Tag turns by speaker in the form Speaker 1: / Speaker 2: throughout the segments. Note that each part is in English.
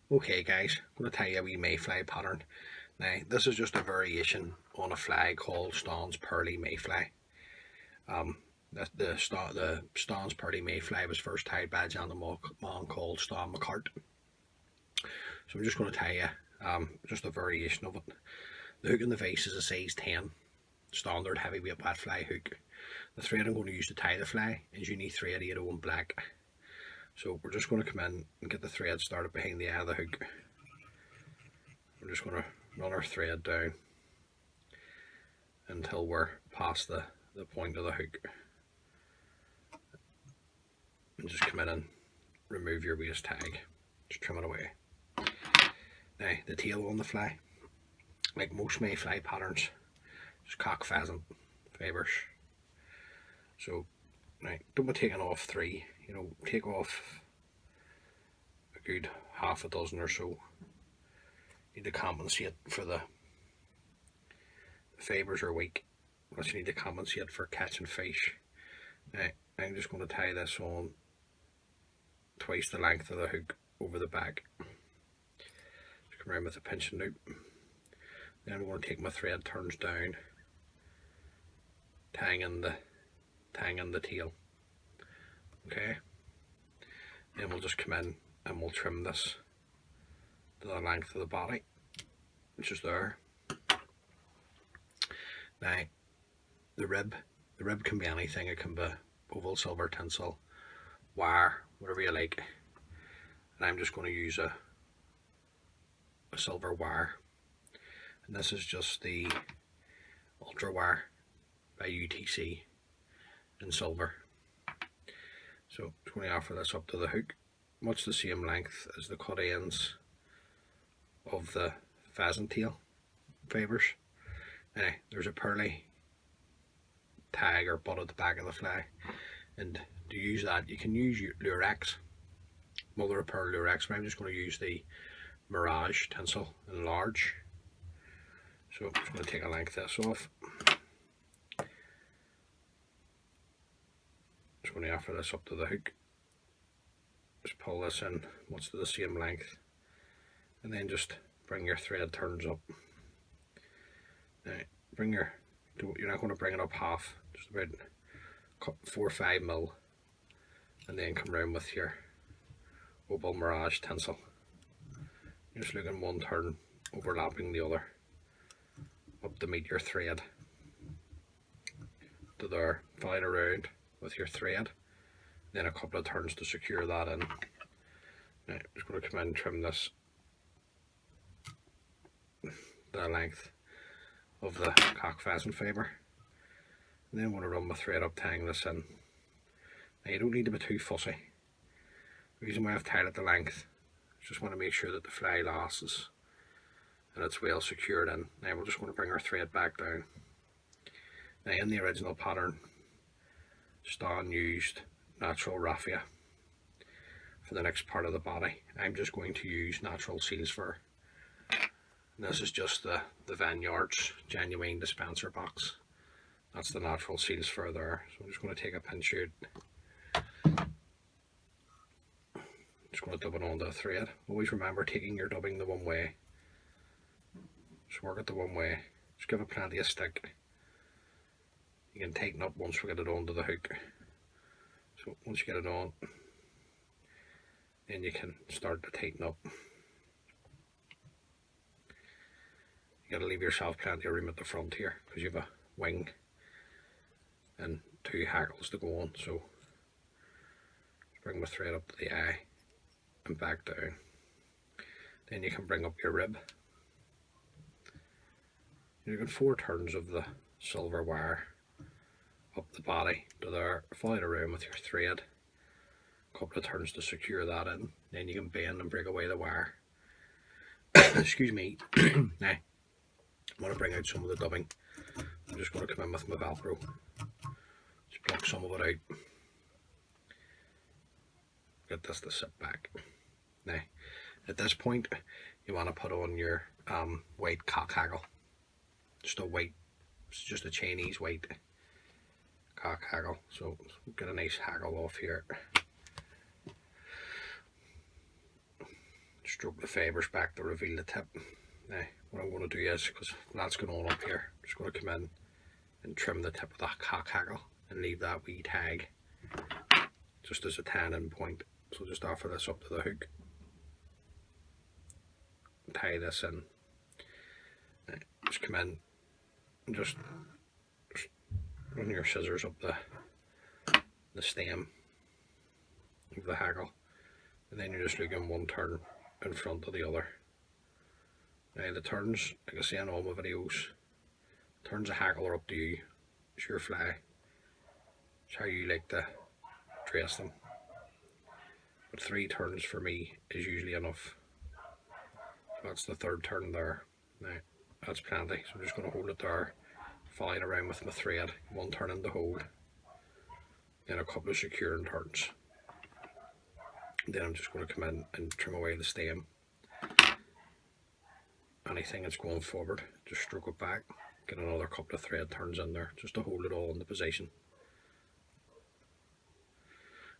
Speaker 1: Okay guys, I'm going to tell you a wee mayfly pattern. Now this is just a variation on a fly called Staun's Pearly Mayfly. The Staun's Pearly Mayfly was first tied by a gentleman called Staun McCart. So I'm just going to tell you just a variation of it. The hook in the vise is a size 10 standard heavyweight wet fly hook. The thread I'm going to use to tie the fly is uni thread 801 black. So we're just going to come in and get the thread started behind the eye of the hook. We're just going to run our thread down until we're past the point of the hook. And just come in and remove your waist tag. Just trim it away. Now the tail on the fly, like most mayfly patterns, just cock pheasant fibres. So now don't be taking off 3, take off a good half a dozen or so. You need to compensate for the fibres are weak, but you need to compensate for catching fish. Now I'm just going to tie this on twice the length of the hook over the back. Just come around with a pinching loop. Then I'm going to take my thread turns down, tying in the tail. Okay. Then we'll just come in and we'll trim this to the length of the body, which is there. Now the rib can be anything. It can be oval, silver, tinsel, wire, whatever you like. And I'm just going to use a silver wire, and this is just the ultra wire by UTC in silver. So I'm just going to offer this up to the hook, much the same length as the cut ends of the pheasant tail fibres. Now there's a pearly tag or butt at the back of the fly, and to use that you can use Lurex, mother of pearl Lurex, but I'm just going to use the Mirage tinsel in large. So I'm just going to take a length of this off. Just going to offer this up to the hook. Just pull this in much to the same length, and then just bring your thread turns up. Now you're not going to bring it up half, just about 4 or 5 mil, and then come around with your Opal Mirage tinsel. You're just looking one turn overlapping the other up to meet your thread to there. File it around with your thread, then a couple of turns to secure that in. Now I'm just going to come in and trim this the length of the cock pheasant fibre, and then I'm going to run my thread up, tying this in. Now you don't need to be too fussy. The reason why I've tied it the length, I just want to make sure that the fly lasts and it's well secured in. Now we're just going to bring our thread back down. Now in the original pattern, Staun used natural raffia for the next part of the body. I'm just going to use natural seal's fur. And this is just the Vineyards genuine dispenser box. That's the natural seal's fur there. So I'm just going to take a pinch out. Just going to dub it onto the thread. Always remember taking your dubbing the one way. Just work it the one way. Just give it plenty of stick. You can tighten up once we get it onto the hook. So once you get it on, then you can start to tighten up. You got to leave yourself plenty of room at the front here because you have a wing and 2 hackles to go on. So bring my thread up to the eye and back down. Then you can bring up your rib. You get 4 turns of the silver wire up the body to there, follow it around with your thread, a couple of turns to secure that in, then you can bend and break away the wire. Excuse me. Now I want to bring out some of the dubbing. I'm just going to come in with my Velcro, just pluck some of it out, get this to sit back. Now at this point you want to put on your white cock haggle, just a Chinese white cock haggle. So get a nice haggle off here. stroke the fibres back to reveal the tip. Now what I'm going to do is, because that's going on up here, I'm just going to come in and trim the tip of that cock haggle and leave that wee tag just as a tan-in point. So just offer this up to the hook, tie this in, just come in and just run your scissors up the stem of the haggle, and then you're just looking one turn in front of the other. Now the turns, like I say in all my videos, turns of haggle are up to you. It's your fly. It's how you like to dress them. But 3 turns for me is usually enough. So that's the 3rd turn there. Now that's plenty. So I'm just going to hold it there, follow it around with my thread, 1 turn in the hold, then a couple of securing turns. Then I'm just going to come in and trim away the stem. Anything that's going forward, just stroke it back, get another couple of thread turns in there just to hold it all in the position.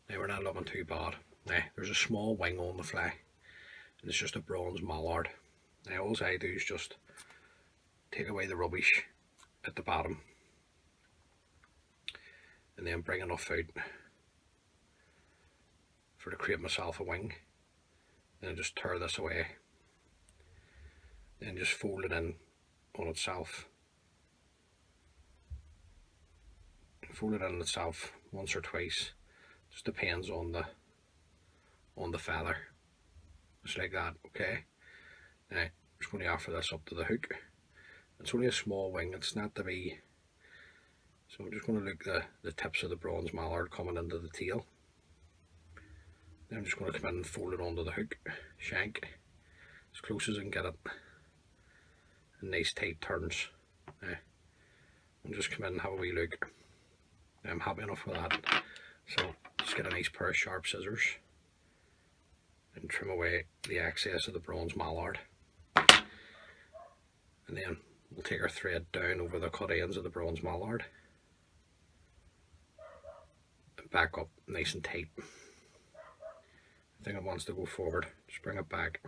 Speaker 1: Now we're not looking too bad. Now there's a small wing on the fly, and it's just a bronze mallard. Now all I do is just take away the rubbish at the bottom and then bring enough out for to create myself a wing. Then I just tear this away, then just fold it in on itself. Fold it in itself once or twice, just depends on the feather, just like that. Okay, now I'm just going to offer this up to the hook. It's only a small wing, it's not to be, so I'm just going to look the tips of the bronze mallard coming into the tail. Then I'm just going to come in and fold it onto the hook shank as close as I can get it, and nice tight turns. Now I'm just come in and have a wee look. I'm happy enough with that, so just get a nice pair of sharp scissors and trim away the excess of the bronze mallard, and then we'll take our thread down over the cut ends of the bronze mallard and back up nice and tight. I think it wants to go forward, just bring it back.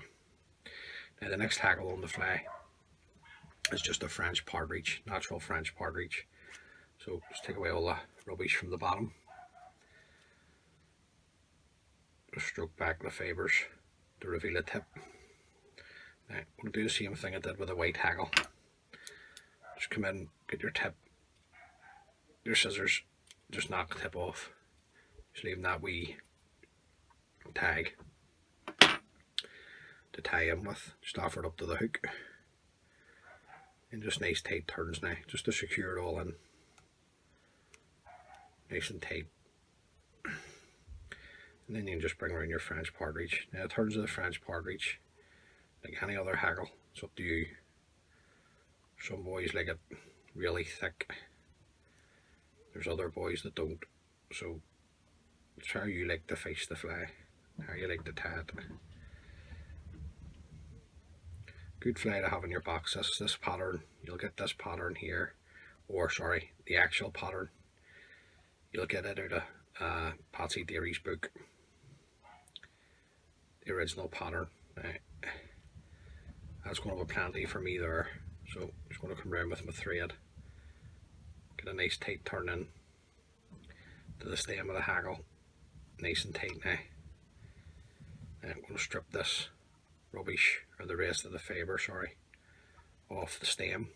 Speaker 1: Now the next haggle on the fly is just a French partridge, natural French partridge. So just take away all the rubbish from the bottom, just stroke back the fibres to reveal a tip. Now I'm going to do the same thing I did with a white haggle. Just come in, get your tip, your scissors, just knock the tip off, just leaving that wee tag to tie in with. Just offer it up to the hook and just nice tight turns now, just to secure it all in nice and tight. And then you can just bring around your French partridge. Now in terms of the French partridge, like any other haggle, it's up to you. Some boys like it really thick, there's other boys that don't, so it's how you like to face the fly, how you like to tie it. Good fly to have in your box. This pattern, you'll get this pattern here, or sorry, the actual pattern, you'll get it out of Patsy Deary's book, the original pattern. That's going to be plenty for me there, so I'm just going to come around with my thread, get a nice tight turn in to the stem of the haggle, nice and tight now. And I'm going to strip this rubbish, or the rest of the fibre, sorry, off the stem.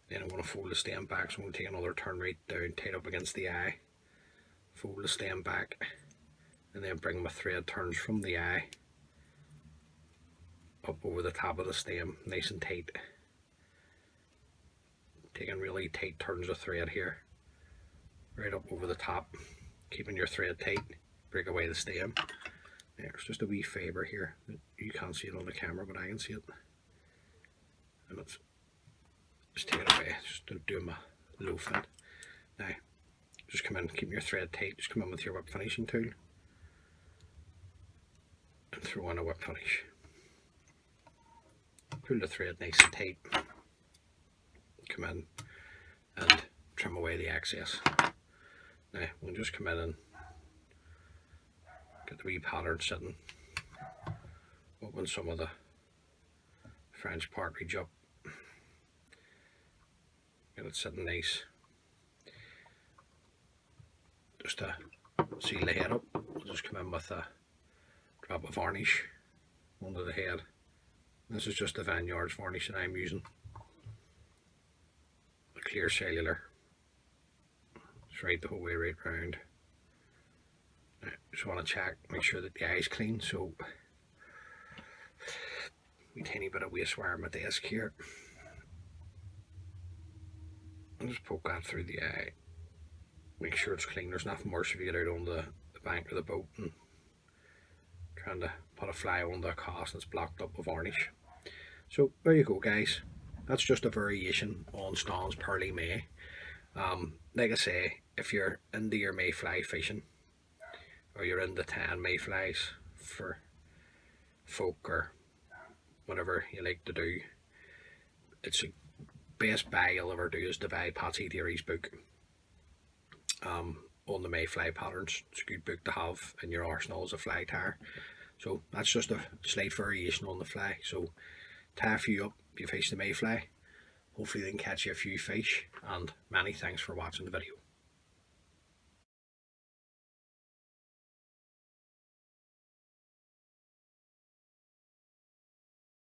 Speaker 1: Then I'm going to fold the stem back, so I'm going to take another turn right down, tight up against the eye, fold the stem back, and then bring my thread turns from the eye up over the top of the stem, nice and tight. Taking really tight turns of thread here, right up over the top, keeping your thread tight, break away the stem. There's just a wee fibre here, you can't see it on the camera but I can see it, and let's just take it away, just to do my low fin. Now just come in, keep your thread tight, just come in with your whip finishing tool and throw in a whip finish. Pull the thread nice and tight, come in and trim away the excess. Now we'll just come in and get the wee pattern sitting open some of the French partridge up. Get it sitting nice. Just to seal the head up, I'll just come in with a drop of varnish under the head. This is just the Vineyards varnish that I'm using. A clear cellular. It's right the whole way right round. Now, just want to check, make sure that the eye's clean. So, a tiny bit of waste wire on my desk here. I'll just poke that through the eye. Make sure it's clean. There's nothing worse if you get out on the bank of the boat and trying to put a fly on the cast and it's blocked up with varnish. So there you go, guys. That's just a variation on Stan's Pearly May. Like I say, if you're into your mayfly fishing, or you're into tan mayflies for folk or whatever you like to do, it's the best buy you'll ever do is to buy Patsy Theory's book on the mayfly patterns. It's a good book to have in your arsenal as a fly tire. So that's just a slight variation on the fly. So tie a few up if you fish the mayfly. Hopefully they can catch you a few fish, and many thanks for watching the video.